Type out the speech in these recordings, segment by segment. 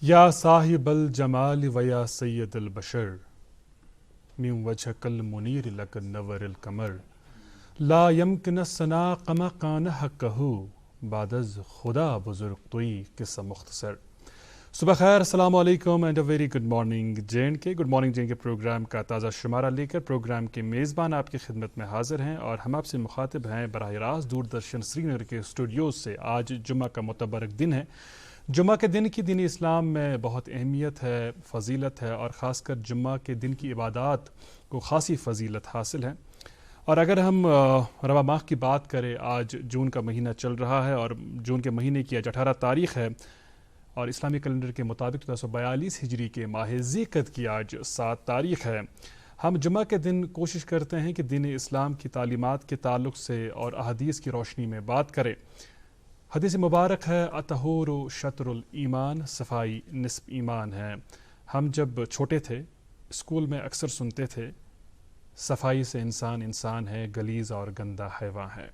یا صاحب الجمال و یا سید البشر من وجهك المنیر لک نور القمر لا يمكن الثنا کما کان حقہ بعد از خدا بزرگ توئی قصہ مختصر. صبح خیر، السلام علیکم and a very good morning J and کے. گڈ مارننگ جے اینڈ کے پروگرام کا تازہ شمارہ لے کر پروگرام کے میزبان آپ کی خدمت میں حاضر ہیں اور ہم آپ سے مخاطب ہیں براہ راست دوردرشن سری نگر کے اسٹوڈیوز سے. آج جمعہ کا متبرک دن ہے. جمعہ کے دن کی دینی اسلام میں بہت اہمیت ہے، فضیلت ہے، اور خاص کر جمعہ کے دن کی عبادات کو خاصی فضیلت حاصل ہے. اور اگر ہم رواں ماہ کی بات کریں، آج جون کا مہینہ چل رہا ہے اور جون کے مہینے کی آج 18 تاریخ ہے اور اسلامی کیلنڈر کے مطابق 1442 ہجری کے ماہ ذیقعدہ کی آج 7 تاریخ ہے. ہم جمعہ کے دن کوشش کرتے ہیں کہ دین اسلام کی تعلیمات کے تعلق سے اور احادیث کی روشنی میں بات کریں. حدیث مبارک ہے الطہور شطر الایمان، صفائی نصف ایمان ہے. ہم جب چھوٹے تھے اسکول میں اکثر سنتے تھے صفائی سے انسان ہے، غلیظ اور گندا حیوان ہے.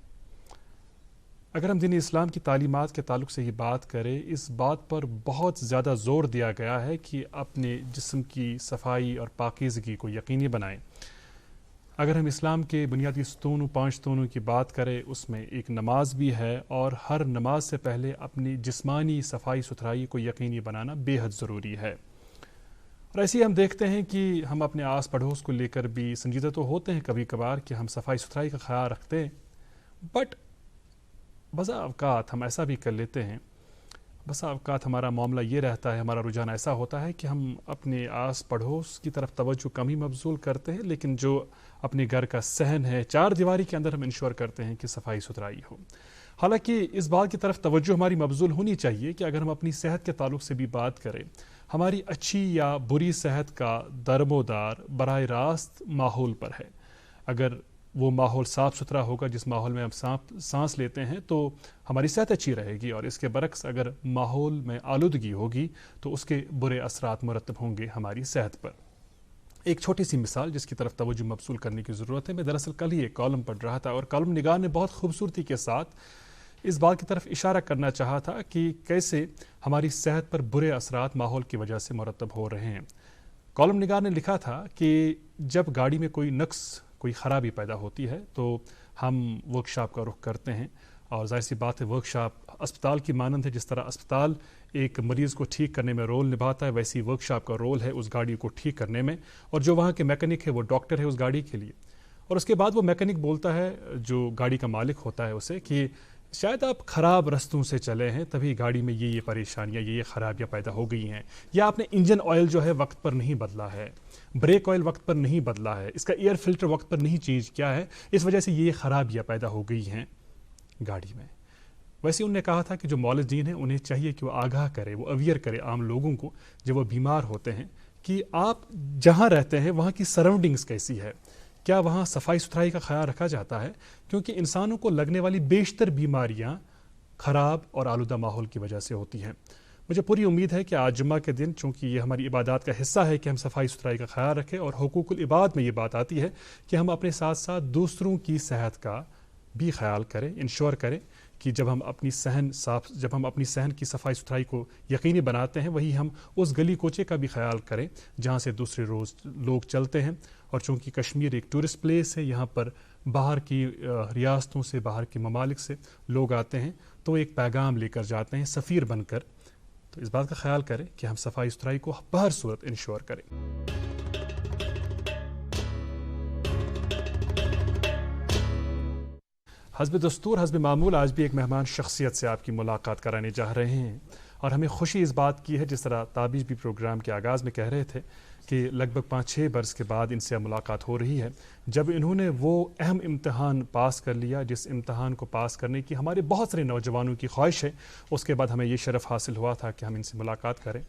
اگر ہم دین اسلام کی تعلیمات کے تعلق سے یہ بات کریں، اس بات پر بہت زیادہ زور دیا گیا ہے کہ اپنے جسم کی صفائی اور پاکیزگی کو یقینی بنائیں. اگر ہم اسلام کے بنیادی ستونوں 5 ستونوں کی بات کریں، اس میں ایک نماز بھی ہے اور ہر نماز سے پہلے اپنی جسمانی صفائی ستھرائی کو یقینی بنانا بے حد ضروری ہے. اور ایسے ہی ہم دیکھتے ہیں کہ ہم اپنے آس پڑوس کو لے کر بھی سنجیدہ تو ہوتے ہیں کبھی کبھار کہ ہم صفائی ستھرائی کا خیال رکھتے ہیں، بٹ بسا اوقات ہم ایسا بھی کر لیتے ہیں، بسا اوقات ہمارا معاملہ یہ رہتا ہے، ہمارا رجحان ایسا ہوتا ہے کہ ہم اپنے آس پڑوس کی طرف توجہ کم ہی مبذول کرتے ہیں، لیکن جو اپنے گھر کا صحن ہے، 4 دیواری کے اندر ہم انشور کرتے ہیں کہ صفائی ستھرائی ہو. حالانکہ اس بات کی طرف توجہ ہماری مبذول ہونی چاہیے کہ اگر ہم اپنی صحت کے تعلق سے بھی بات کریں، ہماری اچھی یا بری صحت کا درمدار براہ راست ماحول پر ہے. اگر وہ ماحول صاف ستھرا ہوگا جس ماحول میں ہم سانس لیتے ہیں تو ہماری صحت اچھی رہے گی، اور اس کے برعکس اگر ماحول میں آلودگی ہوگی تو اس کے برے اثرات مرتب ہوں گے ہماری صحت پر. ایک چھوٹی سی مثال جس کی طرف توجہ مبذول کرنے کی ضرورت ہے. میں دراصل کل ہی ایک کالم پڑھ رہا تھا اور کالم نگار نے بہت خوبصورتی کے ساتھ اس بات کی طرف اشارہ کرنا چاہا تھا کہ کیسے ہماری صحت پر برے اثرات ماحول کی وجہ سے مرتب ہو رہے ہیں. کالم نگار نے لکھا تھا کہ جب گاڑی میں کوئی نقص، کوئی خرابی پیدا ہوتی ہے تو ہم ورکشاپ کا رخ کرتے ہیں، اور ظاہر سی بات ہے ورکشاپ اسپتال کی مانند ہے. جس طرح اسپتال ایک مریض کو ٹھیک کرنے میں رول نبھاتا ہے، ویسی ورکشاپ کا رول ہے اس گاڑی کو ٹھیک کرنے میں، اور جو وہاں کے میکینک ہے وہ ڈاکٹر ہے اس گاڑی کے لیے. اور اس کے بعد وہ میکینک بولتا ہے جو گاڑی کا مالک ہوتا ہے اسے کہ شاید آپ خراب رستوں سے چلے ہیں تبھی گاڑی میں یہ پریشانیاں، یہ خرابیاں پیدا ہو گئی ہیں، یا آپ نے انجن آئل جو ہے وقت پر نہیں بدلا ہے، بریک آئل وقت پر نہیں بدلا ہے، اس کا ایئر فلٹر وقت پر نہیں چینج کیا ہے، اس وجہ سے یہ خرابیاں پیدا ہو گئی ہیں گاڑی میں. ویسے انہوں نے کہا تھا کہ جو معالجین ہیں انہیں چاہیے کہ وہ آگاہ کرے، وہ اویئر کرے عام لوگوں کو جب وہ بیمار ہوتے ہیں کہ آپ جہاں رہتے ہیں وہاں کی سراؤنڈنگز کیسی ہے، کیا وہاں صفائی ستھرائی کا خیال رکھا جاتا ہے، کیونکہ انسانوں کو لگنے والی بیشتر بیماریاں خراب اور آلودہ ماحول کی وجہ سے ہوتی ہیں. مجھے پوری امید ہے کہ آج جمعہ کے دن، چونکہ یہ ہماری عبادات کا حصہ ہے کہ ہم صفائی ستھرائی کا خیال رکھیں، اور حقوق العباد میں یہ بات آتی ہے کہ ہم اپنے ساتھ ساتھ دوسروں کی صحت کا بھی خیال کریں، انشور کریں کہ جب ہم اپنی صحن کی صفائی ستھرائی کو یقینی بناتے ہیں، وہی ہم اس گلی کوچے کا بھی خیال کریں جہاں سے دوسرے روز لوگ چلتے ہیں. اور چونکہ کشمیر ایک ٹورسٹ پلیس ہے، یہاں پر باہر کی ریاستوں سے، باہر کے ممالک سے لوگ آتے ہیں تو ایک پیغام لے کر جاتے ہیں سفیر بن کر. تو اس بات کا خیال کریں کہ ہم صفائی ستھرائی کو بہر صورت انشور کریں. حسب دستور، حسب معمول، آج بھی ایک مہمان شخصیت سے آپ کی ملاقات کرانے جا رہے ہیں، اور ہمیں خوشی اس بات کی ہے، جس طرح تابش بھی پروگرام کے آغاز میں کہہ رہے تھے کہ لگ بھگ 5-6 برس کے بعد ان سے ملاقات ہو رہی ہے، جب انہوں نے وہ اہم امتحان پاس کر لیا جس امتحان کو پاس کرنے کی ہمارے بہت سارے نوجوانوں کی خواہش ہے. اس کے بعد ہمیں یہ شرف حاصل ہوا تھا کہ ہم ان سے ملاقات کریں،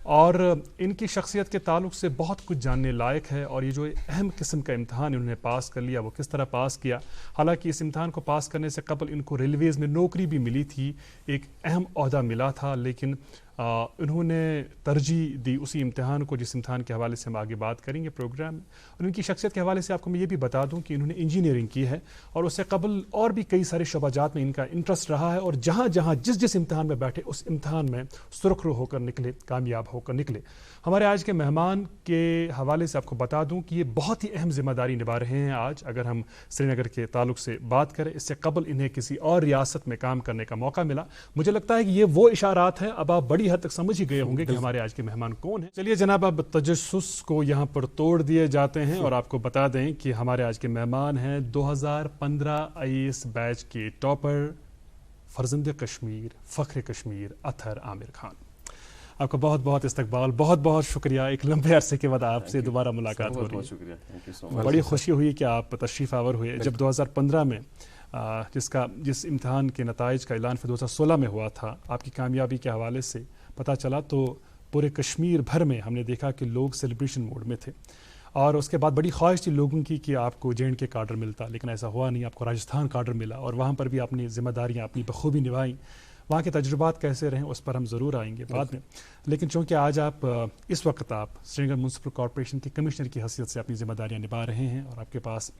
اور ان کی شخصیت کے تعلق سے بہت کچھ جاننے لائق ہے. اور یہ جو اہم قسم کا امتحان انہوں نے پاس کر لیا، وہ کس طرح پاس کیا. حالانکہ اس امتحان کو پاس کرنے سے قبل ان کو ریلویز میں نوکری بھی ملی تھی، ایک اہم عہدہ ملا تھا، لیکن انہوں نے ترجیح دی اسی امتحان کو جس امتحان کے حوالے سے ہم آگے بات کریں گے پروگرام میں. اور ان کی شخصیت کے حوالے سے آپ کو میں یہ بھی بتا دوں کہ انہوں نے انجینئرنگ کی ہے اور اس سے قبل اور بھی کئی سارے شعبہ جات میں ان کا انٹرسٹ رہا ہے, اور جہاں جہاں جس امتحان میں بیٹھے اس امتحان میں سرخ رو ہو کر نکلے, کامیاب ہو کر نکلے. ہمارے آج کے مہمان کے حوالے سے آپ کو بتا دوں کہ یہ بہت ہی اہم ذمہ داری نبھا رہے ہیں آج. اگر ہم سری نگر کے تعلق سے بات کریں, اس سے قبل انہیں کسی اور ریاست میں کام کرنے کا موقع ملا. مجھے لگتا ہے کہ یہ وہ اشارات ہیں, اب آپ بڑی حد تک سمجھ ہی گئے ہوں گے کہ ہمارے آج کے مہمان کون ہیں. چلیے جناب, اب تجسس کو یہاں پر توڑ دیے جاتے ہیں اور آپ کو بتا دیں کہ ہمارے آج کے مہمان ہیں 2015 IAS بیچ کے ٹاپر, فرزند کشمیر, فخر کشمیر, اطہر عامر خان. آپ کا بہت بہت استقبال, بہت بہت شکریہ. ایک لمبے عرصے کے بعد آپ سے دوبارہ ملاقات ہو رہی ہے. بڑی خوشی ہوئی کہ آپ تشریف آور ہوئے. جب 2015 میں جس امتحان کے نتائج کا اعلان 2016 میں ہوا تھا, آپ کی کامیابی کے حوالے سے پتہ چلا تو پورے کشمیر بھر میں ہم نے دیکھا کہ لوگ سیلیبریشن موڈ میں تھے, اور اس کے بعد بڑی خواہش تھی لوگوں کی کہ آپ کو JNK کاڈر ملتا, لیکن ایسا ہوا نہیں. آپ کو راجستھان کاڈر ملا اور وہاں پر بھی اپنی ذمہ داریاں اپنی بخوبی نبھائیں. وہاں کے تجربات کیسے رہیں اس پر ہم ضرور آئیں گے بعد میں, لیکن چونکہ آج آپ اس وقت آپ سری نگر میونسپل کارپوریشن کے کمشنر کی حیثیت سے اپنی ذمہ داریاں نبھا رہے ہیں اور آپ کے پاس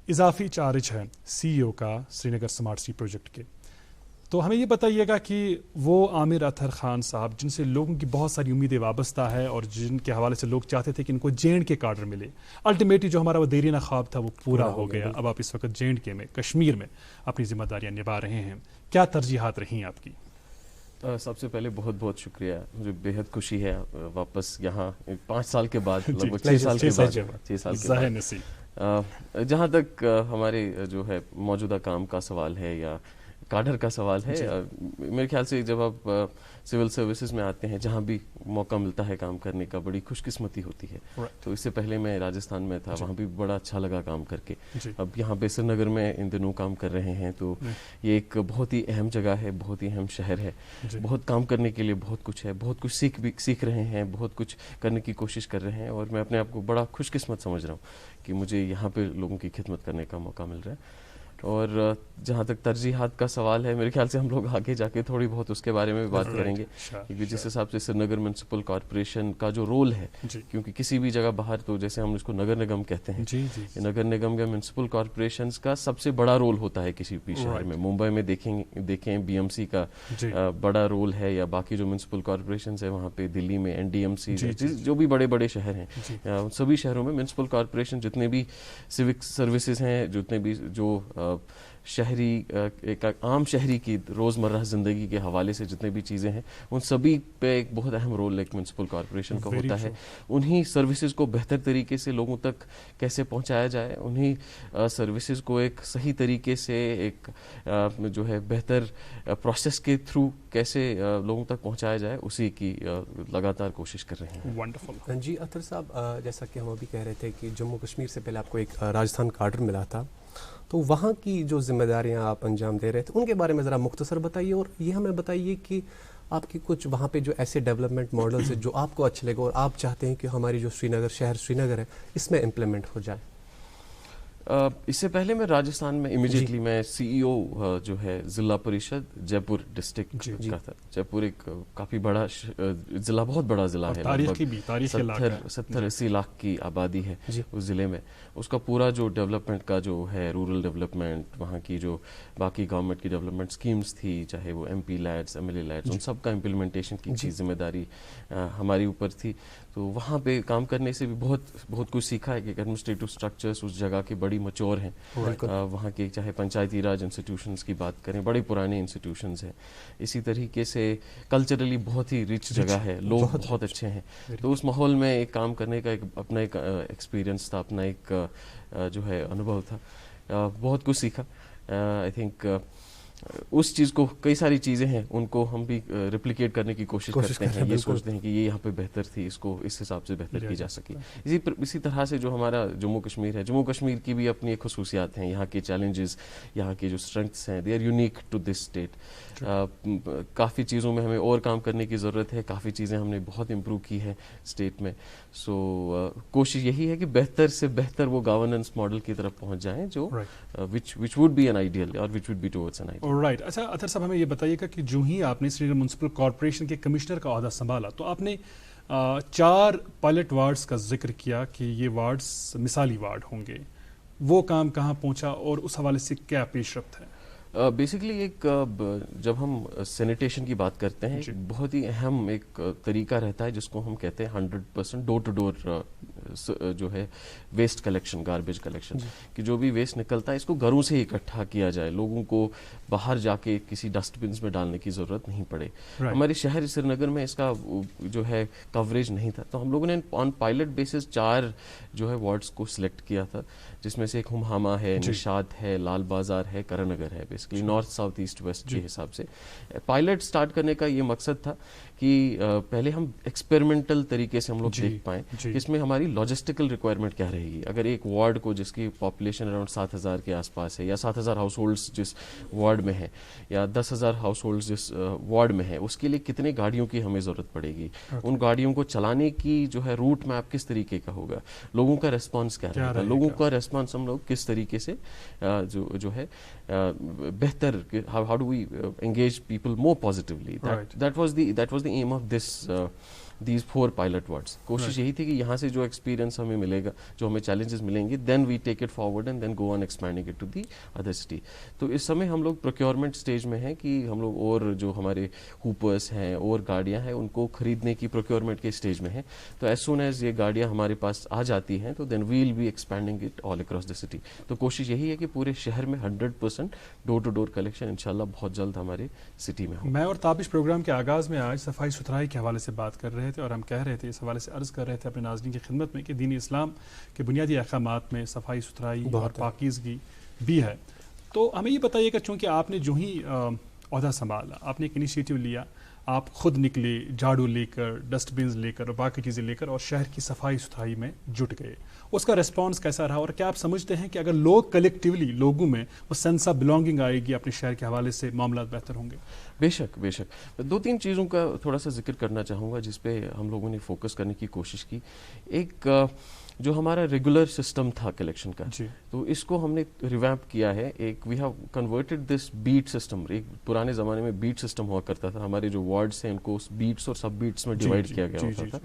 اضافی چارج ہے CEO کا سری نگر سمارٹ سٹی پروجیکٹ کے, تو ہمیں یہ بتائیے گا کہ وہ عامر اطہر خان صاحب جن سے لوگوں کی بہت ساری امیدیں وابستہ ہے اور جن کے حوالے سے لوگ چاہتے تھے کہ ان کو JNK کاڈر ملے, الٹیمیٹلی جو ہمارا وہ دیرینہ خواب تھا وہ پورا ہو گیا. اب آپ اس وقت JNK میں, کشمیر میں اپنی ذمہ داریاں نبھا رہے ہیں. کیا ترجیحات رہیں آپ کی؟ سب سے پہلے بہت بہت شکریہ. مجھے بےحد خوشی ہے واپس یہاں 5 سال کے بعد, لگ بھگ 6 سال کے بعد. جہاں تک ہمارے جو ہے موجودہ کام کا سوال ہے یا کاڈر کا سوال ہے, میرے خیال سے جب آپ سول سروسز میں آتے ہیں, جہاں بھی موقع ملتا ہے کام کرنے کا, بڑی خوش قسمتی ہوتی ہے. تو اس سے پہلے میں راجستھان میں تھا, وہاں بھی بڑا اچھا لگا کام کر کے. اب یہاں پہ سری نگر میں ان دنوں کام کر رہے ہیں, تو یہ ایک بہت ہی اہم جگہ ہے, بہت ہی اہم شہر ہے. بہت کام کرنے کے لیے بہت کچھ ہے, بہت کچھ سیکھ رہے ہیں, بہت کچھ کرنے کی کوشش کر رہے ہیں, اور میں اپنے آپ کو بڑا خوش قسمت سمجھ رہا ہوں کہ مجھے یہاں پہ لوگوں کی خدمت کرنے کا موقع مل رہا ہے. اور جہاں تک ترجیحات کا سوال ہے, میرے خیال سے ہم لوگ آگے جا کے تھوڑی بہت اس کے بارے میں بھی بات کریں گے, کیونکہ جس حساب سے سری نگر میونسپل کارپوریشن کا جو رول ہے, کیونکہ کسی بھی جگہ باہر تو جیسے ہم اس کو نگر نگم کہتے ہیں, نگر نگم یا میونسپل کارپوریشنز کا سب سے بڑا رول ہوتا ہے کسی بھی شہر میں. ممبئی میں دیکھیں BMC کا بڑا رول ہے, یا باقی جو میونسپل کارپوریشنز ہیں وہاں پہ, دلی میں NDMC, جو بھی بڑے بڑے شہر ہیں, ان سبھی شہروں میں میونسپل کارپوریشن جتنے بھی سیوک سروسز ہیں, جتنے بھی جو شہری ایک عام شہری کی روزمرہ زندگی کے حوالے سے جتنے بھی چیزیں ہیں, ان سبھی پہ ایک بہت اہم رول ایک میونسپل کارپوریشن کا ہوتا ہے. انہی سروسز کو بہتر طریقے سے لوگوں تک کیسے پہنچایا جائے, انہی سروسز کو ایک صحیح طریقے سے ایک جو ہے بہتر پروسیس کے تھرو کیسے لوگوں تک پہنچایا جائے, اسی کی لگاتار کوشش کر رہے ہیں. ونڈرفل. جی اطہر صاحب, جیسا کہ ہم ابھی کہہ رہے تھے کہ جموں کشمیر سے پہلے آپ کو ایک راجستھان کاڈر ملا تھا, تو وہاں کی جو ذمہ داریاں آپ انجام دے رہے تھے ان کے بارے میں ذرا مختصر بتائیے, اور یہ ہمیں بتائیے کہ آپ کی کچھ وہاں پہ جو ایسے ڈیولپمنٹ ماڈلز ہیں جو آپ کو اچھے لگے اور آپ چاہتے ہیں کہ ہماری جو شہر سری نگر ہے اس میں امپلیمنٹ ہو جائے. اس سے پہلے میں راجستھان میں امیڈیٹلی میں CEO جو ہے ضلع پریشد جے پور ڈسٹرکٹ کا تھا. جے پور ایک کافی بڑا ضلع, بہت بڑا ضلع ہے, 70-80 لاکھ کی آبادی ہے اس ضلع میں. اس کا پورا جو ڈیولپمنٹ کا جو ہے, رورل ڈیولپمنٹ, وہاں کی جو باقی گورنمنٹ کی ڈیولپمنٹ اسکیمز تھی, چاہے وہ MP لیڈس, MLA لیڈس, ان سب کا امپلیمنٹیشن کی ذمہ داری ہماری اوپر تھی. تو وہاں پہ کام کرنے سے بھی بہت کچھ سیکھا ہے کہ ایڈمنسٹریٹو اسٹرکچرس اس جگہ کے بڑی میچور ہیں. وہاں کے چاہے پنچایتی راج انسٹیٹیوشنز کی بات کریں, بڑے پرانے انسٹیٹیوشنز ہیں. اسی طریقے سے کلچرلی بہت ہی رچ جگہ ہے, لوگ بہت اچھے ہیں. تو اس ماحول میں ایک کام کرنے کا اپنا ایک ایکسپیرینس تھا, اپنا ایک جو ہے انوبھو تھا. بہت کچھ سیکھا. آئی تھنک اس چیز کو, کئی ساری چیزیں ہیں ان کو ہم بھی ریپلیکیٹ کرنے کی کوشش کرتے ہیں. یہ سوچتے ہیں کہ یہ یہاں پہ بہتر تھی, اس کو اس حساب سے بہتر کی جا سکی. اسی طرح سے جو ہمارا جموں کشمیر ہے, جموں کشمیر کی بھی اپنی ایک خصوصیات ہیں. یہاں کے چیلنجز, یہاں کے جو اسٹرینگتھس ہیں, they are unique to this state. کافی چیزوں میں ہمیں اور کام کرنے کی ضرورت ہے, کافی چیزیں ہم نے بہت امپروو کی ہے اسٹیٹ میں. سو کوشش یہی ہے کہ بہتر سے بہتر وہ گورننس ماڈل کی طرف پہنچ جائیں جو which would be an ideal or which would be towards an ideal. Right. اچھا اطہر صاحب ہمیں یہ بتائیے گا کہ جو ہی آپ نے سری نگر میونسپل کارپوریشن کے کمشنر کا عہدہ سنبھالا تو آپ نے 4 پائلٹ وارڈز کا ذکر کیا کہ یہ وارڈز مثالی وارڈ ہوں گے. وہ کام کہاں پہنچا اور اس حوالے سے کیا پیش رفت ہے؟ بیسکلی ایک جب ہم سینیٹیشن کی بات کرتے ہیں بہت ہی اہم ایک طریقہ رہتا ہے جس کو ہم کہتے ہیں 100% ڈور ٹو ڈور جو ہے ویسٹ کلیکشن, گاربیج کلیکشن, کہ جو بھی ویسٹ نکلتا ہے اس کو گھروں سے اکٹھا کیا جائے, لوگوں کو باہر جا کے کسی ڈسٹ بنس میں ڈالنے کی ضرورت نہیں پڑے. ہمارے شہر سری نگر میں اس کا جو ہے کوریج نہیں تھا, تو ہم لوگوں نے آن پائلٹ بیسس 4 جو ہے وارڈز کو سلیکٹ کیا تھا, جس میں سے ایک ہمہامہ ہے, نشاد ہے, لال بازار ہے, کرن نگر ہے. Basically north south east west کے حساب سے پائلٹ سٹارٹ کرنے کا یہ مقصد تھا کہ پہلے ہم ایکسپیریمنٹل طریقے سے ہم لوگ دیکھ پائیں کہ اس میں ہماری لاجسٹیکل ریکوائرمنٹ کیا رہے گی. اگر ایک وارڈ کو جس کی پاپولیشن اراؤنڈ 7,000 کے آس پاس ہے, یا 7,000 ہاؤس ہولڈس جس وارڈ میں ہے, یا 10,000 ہاؤس ہولڈس جس وارڈ میں ہے, اس کے لیے کتنے گاڑیوں کی ہمیں ضرورت پڑے گی, ان گاڑیوں کو چلانے کی جو ہے روٹ میپ کس طریقے کا ہوگا, لوگوں کا ریسپانس کیا رہے گا, لوگوں کا ریسپانس ہم لوگ کس طریقے سے جو ہے بہتر, how do we engage people more positively. That was the aim of these 4 pilot wards. کوشش یہی تھی کہ یہاں سے جو ایکسپیرینس ہمیں ملے گا, جو ہمیں چیلنجز ملیں گے, then we take it forward and then go on expanding it to the other city. تو اس سمے ہم لوگ پروکیورمنٹ سٹیج میں ہیں کہ ہم لوگ اور جو ہمارے ہوپرس ہیں اور گاڑیاں ہیں ان کو خریدنے کی پروکیورمنٹ کے سٹیج میں ہیں. تو ایز سون ایز یہ گاڑیاں ہمارے پاس آ جاتی ہیں تو then we'll be expanding it all across the city. تو کوشش یہی ہے کہ پورے شہر میں 100% ڈور ٹو ڈور کلیکشن انشاءاللہ بہت جلد ہمارے سٹی میں ہو. میں اور تابش پروگرام کے آغاز میں آج صفائی ستھرائی کے حوالے سے بات کر رہے تھے, اور ہم کہہ رہے تھے, اس حوالے سے عرض کر رہے تھے اپنے ناظرین کی خدمت میں کہ دین اسلام کے بنیادی احکامات میں صفائی ستھرائی اور پاکیزگی بھی ہے. تو ہمیں یہ بتائیے کہ چونکہ آپ نے جو ہی عہدہ سنبھالا, آپ نے ایک انیشیٹو لیا, آپ خود نکلے جھاڑو لے کر, ڈسٹ بنز لے کر اور باقی چیزیں لے کر اور شہر کی صفائی ستھرائی میں جٹ گئے. اس کا ریسپانس کیسا رہا, اور کیا آپ سمجھتے ہیں کہ اگر لوگ کلیکٹیولی, لوگوں میں وہ سینس آف بلانگنگ آئے گی اپنے شہر کے حوالے سے, معاملات بہتر ہوں گے؟ بے شک بے شک. 2-3 چیزوں کا تھوڑا سا ذکر کرنا چاہوں گا جس پہ ہم لوگوں نے فوکس کرنے کی کوشش کی. ایک جو ہمارا ریگولر سسٹم تھا کلیکشن کا, تو اس کو ہم نے ریویمپ کیا ہے. ایک we have converted this bit system. ایک پرانے زمانے میں بیٹ سسٹم ہوا کرتا تھا, ہمارے جو وارڈس ہیں ان کو بیٹس اور سب بیٹس میں ڈیوائڈ کیا گیا ہوتا تھا.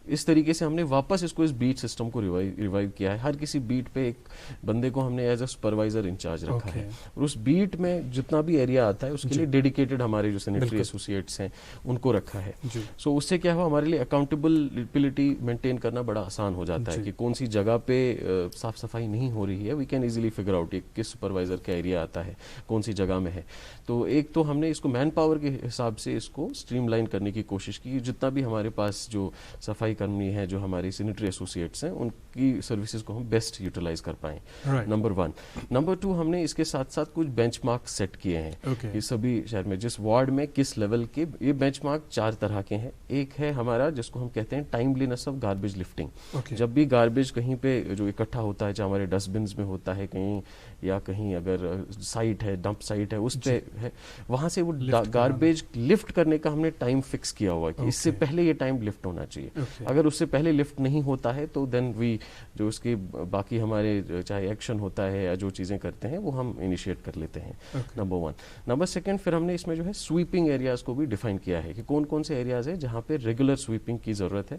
اس طریقے سے ہم نے واپس اس کو اس بیٹ سسٹم کو ریوائیو کیا ہے. ہر کسی بیٹ پہ ایک بندے کو ہم نے ایز اے سپروائزر انچارج رکھا ہے, اور اس بیٹ میں جتنا بھی ایریا آتا ہے اس کے لیے ڈیڈیکیٹڈ ہمارے جو سینیٹری ایسوسیٹس ہیں ان کو رکھا ہے. سو اس سے کیا ہوا, ہمارے لیے اکاؤنٹیبلٹی مینٹین کرنا بڑا آسان ہو جاتا ہے کہ کون سی جگہ پہ صاف صفائی نہیں ہو رہی ہے, we can easily figure out کس سپروائزر کا ایریا آتا ہے, کون سی جگہ میں ہے. تو ایک تو ہم نے اس کو مین پاور کے حساب سے اس کو اسٹریم لائن کرنے کی کوشش کی, جتنا بھی ہمارے پاس جو صفائی کرمی ہے, جو ہماری سینیٹری ایسوسیٹس ہیں, ان کی سروسز کو ہم بیسٹ یوٹیلائز کر پائیں. نمبر 1. نمبر 2, ہم نے اس کے ساتھ ساتھ کچھ بینچ مارک سیٹ کیے ہیں کہ سبھی شہر میں جس وارڈ میں کس لیول کے. یہ بینچ مارک 4 طرح کے ہیں. ایک ہے ہمارا جس کو ہم کہتے ہیں ٹائملینس آف گاربیج لفٹنگ. جب بھی گاربیج کہیں پہ جو اکٹھا ہوتا ہے, چاہے ہمارے ڈسٹ بنز میں ہوتا ہے کہیں, یا کہیں اگر سائٹ ہے, ڈمپ سائٹ ہے, اس پہ ہے, وہاں سے وہ گاربیج لفٹ کرنے کا ہم نے ٹائم فکس کیا ہوا ہے کہ اس سے پہلے یہ ٹائم لفٹ ہونا چاہیے. اگر اس سے پہلے لفٹ نہیں ہوتا ہے تو دین وی جو اس کے باقی ہمارے چاہے ایکشن ہوتا ہے یا جو چیزیں کرتے ہیں وہ ہم انیشیٹ کر لیتے ہیں. نمبر 1. نمبر 2, پھر ہم نے اس میں جو ہے سویپنگ ایریاز کو بھی ڈیفائن کیا ہے کہ کون کون سے ایریاز ہیں جہاں پہ ریگولر سویپنگ کی ضرورت ہے.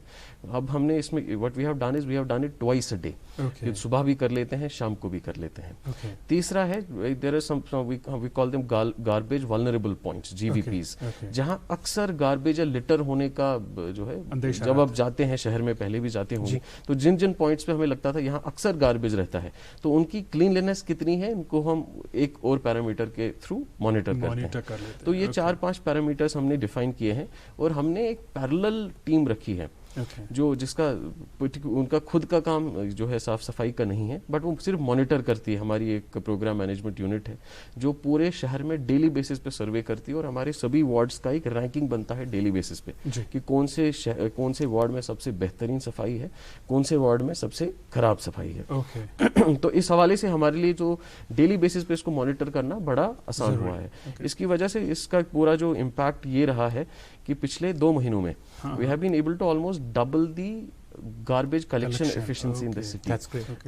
اب ہم نے اس میں what we have done is we have done it twice a day. صبح بھی کر لیتے ہیں, شام کو بھی کر لیتے ہیں. تیسرا ہے there are some we call them garbage vulnerable points, GVPs, جہاں اکثر گاربیج یا لٹر ہونے کا جو ہے, جب آپ جاتے ہیں شہر میں, پہلے بھی جاتے ہوں گے, تو جن جن پوائنٹس پہ ہمیں لگتا تھا یہاں اکثر گاربیج رہتا ہے, تو ان کی کلین لینس کتنی ہے ان کو ہم ایک اور پیرامیٹر کے تھرو مانیٹر کرتے ہیں. تو یہ 4-5 پیرامیٹرز ہم نے ڈیفائن کیے ہیں, اور ہم نے ایک پیرلل ٹیم رکھی ہے جو جس کا ان کا خود کا کام جو ہے صاف صفائی کا نہیں ہے, بٹ وہ صرف مانیٹر کرتی ہے. ہماری ایک پروگرام مینجمنٹ یونٹ ہے جو پورے شہر میں ڈیلی بیسس پہ سروے کرتی ہے, اور ہمارے سبھی وارڈز کا ایک رینکنگ بنتا ہے ڈیلی بیسس پہ کہ کون سے وارڈ میں سب سے بہترین صفائی ہے, کون سے وارڈ میں سب سے خراب صفائی ہے. تو اس حوالے سے ہمارے لیے جو ڈیلی بیسس پہ اس کو مانیٹر کرنا بڑا آسان ہوا ہے. اس کی وجہ سے اس کا پورا جو امپیکٹ یہ رہا ہے کہ پچھلے 2 مہینوں میں we have been able to almost double the garbage collection efficiency in the city. That's great.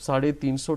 350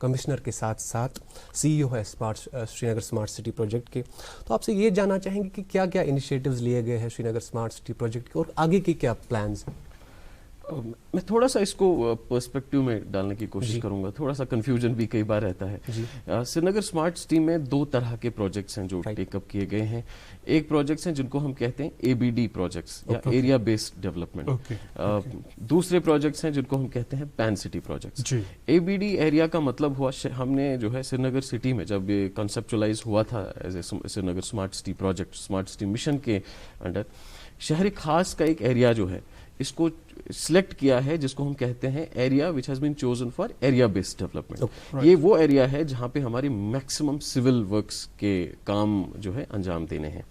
commissioner کے ساتھ ساتھ CEO ہے سری نگر اسمارٹ سٹی پروجیکٹ کے. تو آپ سے یہ جاننا چاہیں گے کہ کیا کیا انیشیٹوز لیے گئے ہیں سری نگر اسمارٹ سٹی پروجیکٹ کے اور آگے کے کیا پلانز ہیں؟ میں تھوڑا سا اس کو پرسپیکٹو میں ڈالنے کی کوشش کروں گا. تھوڑا سا کنفیوژن بھی کئی بار رہتا ہے. سری نگر اسمارٹ سٹی میں 2 طرح کے پروجیکٹس ہیں جو ٹیک اپ کیے گئے ہیں. ایک پروجیکٹس ہیں جن کو ہم کہتے ہیں ABD پروجیکٹس یا ایریا بیسڈ ڈیولپمنٹ. دوسرے پروجیکٹس ہیں جن کو ہم کہتے ہیں pan city projects. ABD area کا مطلب ہوا ہم نے جو ہے سری نگر سٹی میں جب یہ کنسپچولائز ہوا تھا as a Sri Nagar smart city project smart city mission کے انڈر, شہر خاص کا ایک ایریا جو ہے اس کو سلیکٹ کیا ہے جس کو ہم کہتے ہیں area which has been chosen for area based development. یہ وہ ایریا ہے جہاں پہ ہماری میکسیمم سول ورکس کے کام جو ہے انجام دینے ہیں.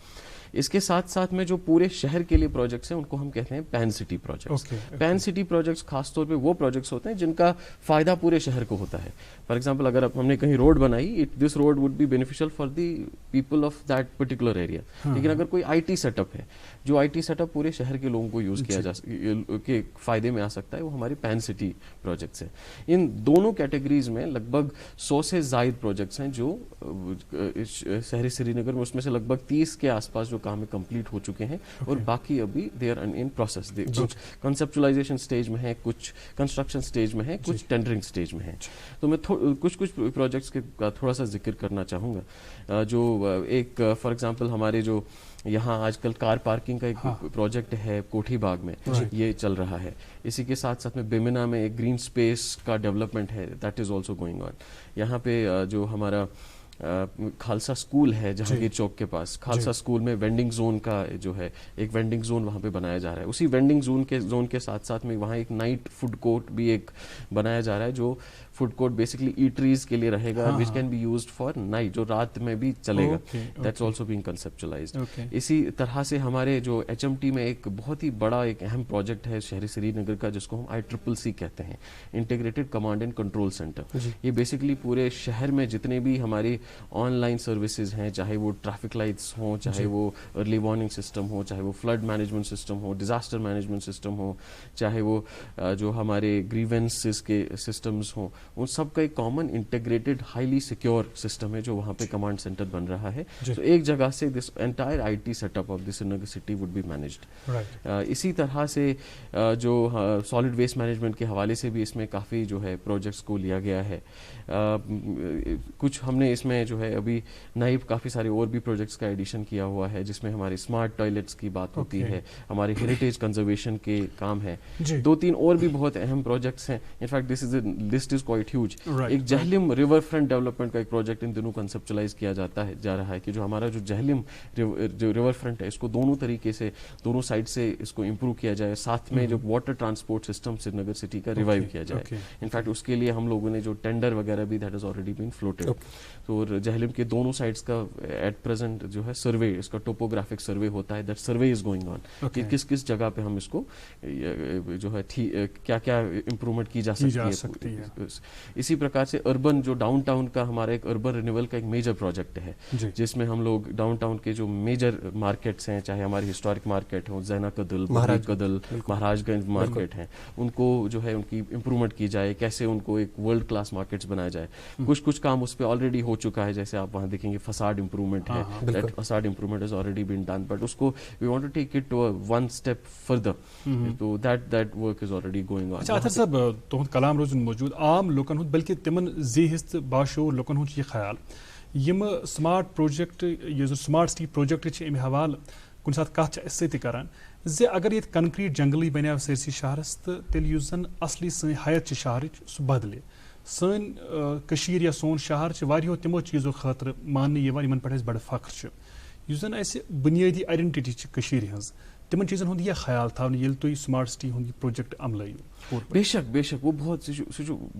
اس کے ساتھ ساتھ میں جو پورے شہر کے لیے پروجیکٹس ہیں ان کو ہم کہتے ہیں pan city projects. Pan city projects خاص طور پہ وہ پروجیکٹس ہوتے ہیں جن کا فائدہ پورے شہر کو ہوتا ہے. فار ایگزامپل اگر ہم نے کہیں روڈ بنائی, this road would be beneficial for the people of that particular area. لیکن اگر کوئی IT سیٹ اپ ہے جو IT سیٹ اپ پورے شہر کے لوگوں کو یوز کیا جا کے فائدے میں آ سکتا ہے, وہ ہماری پین سٹی پروجیکٹس ہیں. ان دونوں کیٹیگریز میں لگ بھگ 100 سے زائد پروجیکٹس ہیں جو شہری سری نگر میں, اس میں سے لگ بھگ 30 کے آس پاس جو کام کمپلیٹ ہو چکے ہیں اور باقی ابھی دے آر ان پروسیس. کچھ کنسپچولائزیشن سٹیج میں ہیں, کچھ کنسٹرکشن سٹیج میں ہیں, کچھ ٹینڈرنگ سٹیج میں ہیں. تو میں کچھ پروجیکٹس کا تھوڑا سا ذکر کرنا چاہوں گا. جو ایک فار ایگزامپل ہمارے جو یہاں آج کل کار پارکنگ کا ایک پروجیکٹ ہے کوٹھی باغ میں, یہ چل رہا ہے. اسی کے ساتھ ساتھ میں بیمنا میں ایک گرین اسپیس کا ڈیولپمنٹ ہے, that is also going on. یہاں پہ جو ہمارا خالصہ اسکول ہے جہانگیر چوک کے پاس, خالصہ اسکول میں وینڈنگ زون کا جو ہے ایک وینڈنگ زون وہاں پہ بنایا جا رہا ہے. اسی وینڈنگ زون کے ساتھ ساتھ میں وہاں ایک نائٹ فوڈ کورٹ بھی ایک بنایا جا رہا ہے, جو فوڈ کورٹ بیسکلی ایٹریز کے لیے رہے گا, which can be used for night, جو رات میں بھی چلے گا. That's also being conceptualized. اسی طرح سے ہمارے جو HMT میں ایک بہت ہی بڑا ایک اہم پروجیکٹ ہے شہری سری نگر کا, جس کو ہم ICCC کہتے ہیں, integrated command and control centre. یہ بیسکلی پورے شہر میں جتنے بھی ہماری آن لائن سروسز ہیں, چاہے وہ ٹریفک لائٹس ہوں, چاہے وہ ارلی وارننگ سسٹم ہو, چاہے وہ فلڈ مینجمنٹ سسٹم ہو, ڈیزاسٹر مینجمنٹ سسٹم ہو, چاہے وہ جو ہمارے گریونسز کے سسٹمز ہوں, ان سب کا ایک common integrated highly secure system ہے جو وہاں پہ کمانڈ سینٹر بن رہا ہے. تو ایک جگہ سے this entire IT set up of Srinagar city will be managed. اسی طرح سے جو سالڈ ویسٹ مینجمنٹ کے حوالے سے بھی اس میں کافی جو ہے پروجیکٹس کو لیا گیا ہے. کچھ ہم نے اس میں جو ہے ابھی نئے کافی سارے اور بھی پروجیکٹس کا ایڈیشن کیا ہوا ہے, جس میں ہماری اسمارٹ ٹوائلٹس کی بات ہوتی ہے, ہماری ہیریٹیج کنزرویشن کے کام ہے. 2-3 اور بھی بہت اہم پروجیکٹس ہیں. In fact this is a list is quite huge. ایک جہلم ریور فرنٹ ڈیولپمنٹ کا ایک پروجیکٹ ان دنوں کنسپچولائز کیا جا رہا ہے کہ جو ہمارا جو جہلم جو ریور فرنٹ ہے اس کو دونوں طریقے سے دونوں سائڈ سے اس کو امپروو کیا جائے, ساتھ میں جو واٹر ٹرانسپورٹ سسٹم سری نگر سٹی کا ریوائیو کیا جائے. انفیکٹ اس کے لیے ہم لوگوں نے جو ٹینڈر وغیرہ بھی دیٹ از آلریڈی بین فلوٹڈ. تو جہلم کے دونوں سائڈس کا ایٹ پریزنٹ جو ہے سروے, اس کا ٹوپوگرافک سروے ہوتا ہے, that survey is going on کہ کس جگہ پہ ہم اس کو جو ہے کیا امپروومنٹ کی جا سکتی ہے. اسی پرکار سے اربن جو ڈاؤن ٹاؤن کا ہمارا ایک اربن رینیول کا ایک میجر پروجیکٹ ہے, جس میں ہم لوگ ڈاؤن ٹاؤن کے جو میجر مارکیٹس ہیں, چاہے ہماری ہسٹورک مارکیٹ ہو, زینا کدل, کدل, مہاراج گنج مارکیٹ ہیں, ان کو جو ہے ان کی امپروومنٹ کی جائے, کیسے ان کو ایک ورلڈ کلاس مارکیٹس بنایا جائے. کچھ کام اس پہ آلریڈی ہو چکا ہے, جیسے آپ وہاں دیکھیں گے فساڈ امپروومنٹ ہے, that facade improvement has already been done, but اس کو we want to take it one step further. تو that work is already going on. اچھا اتھر صاحب تہد کلام روزن موجود عام لوکن ہند بلکہ تمن زیہست باشعور لوکن ہند یہ خیال یم سمارٹ پروجیکٹ یہ سمارٹ سٹی پروجیکٹ امہ حوالہ کن سات کت ست کران زِ اگر یہ کنکریٹ جنگلی بنیو سرسی شہرس تو تیل اس زن اصلی سن حیات شہر سہ بدلے. سن کشیر یا سون شہر واریہو تمو چیزو خاطر ماننے یوان یمن پہ بڑ فخر اس زن اس بنیادی آئیڈینٹٹی کشیر ہز تمن چیزن ہند یہ خیال تھا یل تھی سمارٹ سٹی ہند پروجیکٹ عمل. بے شک وہ بہت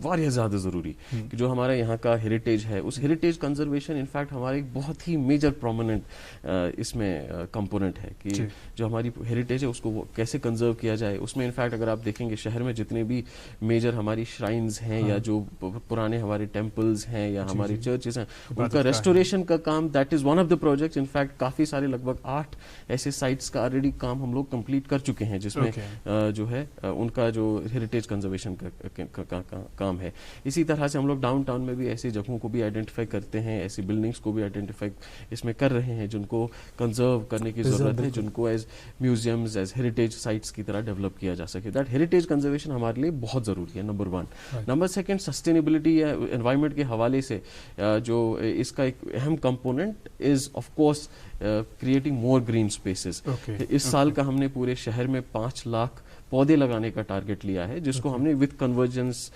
واریاہ زیادہ ضروری کہ جو ہمارا یہاں کا ہیریٹیج ہے, اس ہیریٹیج کنزرویشن انفیکٹ ہمارا ایک بہت ہی میجر پرومیننٹ اس میں کمپوننٹ ہے کہ جو ہماری ہیریٹیج ہے اس کو کیسے کنزرو کیا جائے. اس میں انفیکٹ اگر آپ دیکھیں گے شہر میں جتنے بھی میجر ہماری شرائنز ہیں یا جو پرانے ہمارے ٹیمپلز ہیں یا ہماری چرچز ہیں, ان کا ریسٹوریشن کا کام that is one of the projects. In fact کافی سارے لگ بھگ 8 ایسے سائٹس کا آلریڈی کام کام ہم لوگ کمپلیٹ کر چکے ہیں جس میں جو ہے ان کا جو ہیریٹیج کنزرویشن کا کام ہے. اسی طرح سے ہم لوگ ڈاؤن ٹاؤن میں بھی ایسی جگہوں کو بھی آئیڈینٹیفائی کرتے ہیں, ایسی بلڈنگس کو بھی آئیڈینٹیفائی اس میں کر رہے ہیں جن کو کنزرو کرنے کی ضرورت ہے, جن کو as museums as heritage sites کی طرح ڈیولپ کیا جا سکے. دیٹ ہیریٹیج کنزرویشن ہمارے لیے بہت ضروری ہے, نمبر 1. نمبر 2 سسٹینیبلٹی یا انوائرمنٹ کے حوالے سے جو اس کا ایک اہم component is of course creating more green spaces. اس سال کا ہم نے پورے شہر میں 5 لاکھ پودے لگانے کا ٹارگٹ لیا ہے, جس کو ہم نے وتھ کنورجنس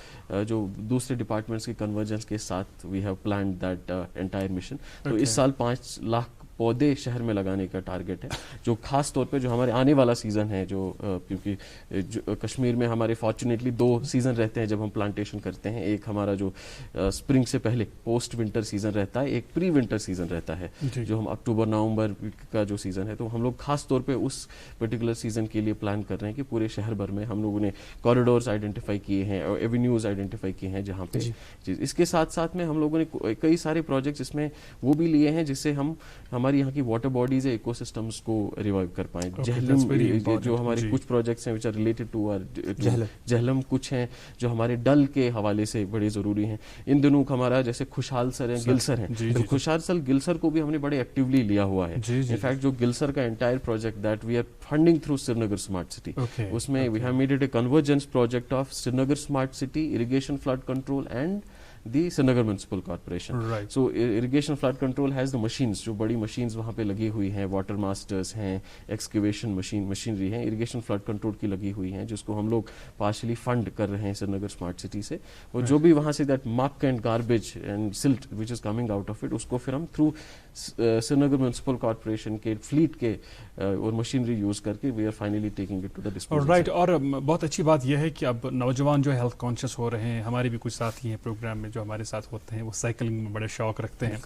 جو دوسرے ڈپارٹمنٹس کی کنورجنس کے ساتھ we have planned that entire mission. تو اس سال 5 لاکھ پودے شہر میں لگانے کا ٹارگٹ ہے, جو خاص طور پہ جو ہمارے آنے والا سیزن ہے, جو کیونکہ کشمیر میں ہمارے فارچونیٹلی 2 سیزن رہتے ہیں جب ہم پلانٹیشن کرتے ہیں. ایک ہمارا جو اسپرنگ سے پہلے پوسٹ ونٹر سیزن رہتا ہے, ایک پری ونٹر سیزن رہتا ہے جو ہم اکتوبر نومبر کا جو سیزن ہے. تو ہم لوگ خاص طور پہ اس پرٹیکولر سیزن کے لیے پلان کر رہے ہیں کہ پورے شہر بھر میں ہم لوگوں نے کوریڈورز آئیڈینٹیفائی کیے ہیں اور ایونیوز آئیڈینٹیفائی کیے ہیں جہاں پہ اس کے ساتھ ساتھ میں ہم لوگوں نے کئی سارے پروجیکٹس اس میں وہ بھی لیے ہیں جس سے ہم ہماری یہاں کی واٹر باڈیز ایکو سسٹمز کو ریوائیو کر پائیں. جہلم جو ہمارے کچھ پروجیکٹس ہیں which are related to Jhelum کچھ ہیں جو ہمارے ڈل کے حوالے سے بڑے ضروری ہیں. ان دنوں ہمارا جیسے خوشحال سر ہیں, گلسر ہیں, تو خوشحال سر گلسر کو بھی ہم نے بڑے ایکٹیولی لیا ہوا ہے. ان فیکٹ جو گلسر کا entire project that we are funding through Srinagar smart city, اس میں we have made it a convergence project of Srinagar smart city, irrigation flood control and the Srinagar Municipal Corporation. So irrigation flood control has the machines, جو بڑی machines وہاں پہ لگی ہوئی ہیں, water masters ہیں, ایکسکیویشن مشینری ہیں, irrigation flood control کی لگی ہوئی ہیں, جس کو ہم لوگ پارشلی فنڈ کر رہے ہیں سری نگر اسمارٹ سٹی سے. اور جو بھی وہاں سے that muck and garbage and silt which is coming out of it, اس کو پھر ہم through Srinagar municipal corporation کے فلیٹ کے اور مشینری یوز کر کے we are finally taking it to the disposal. Right. اور بہت اچھی بات یہ ہے کہ اب نوجوان جو ہیلتھ کانشیس ہو رہے ہیں. ہمارے بھی کچھ ساتھی ہیں پروگرام میں جو ہمارے ساتھ ہوتے ہیں, وہ سائیکلنگ میں بڑے شوق رکھتے ہیں,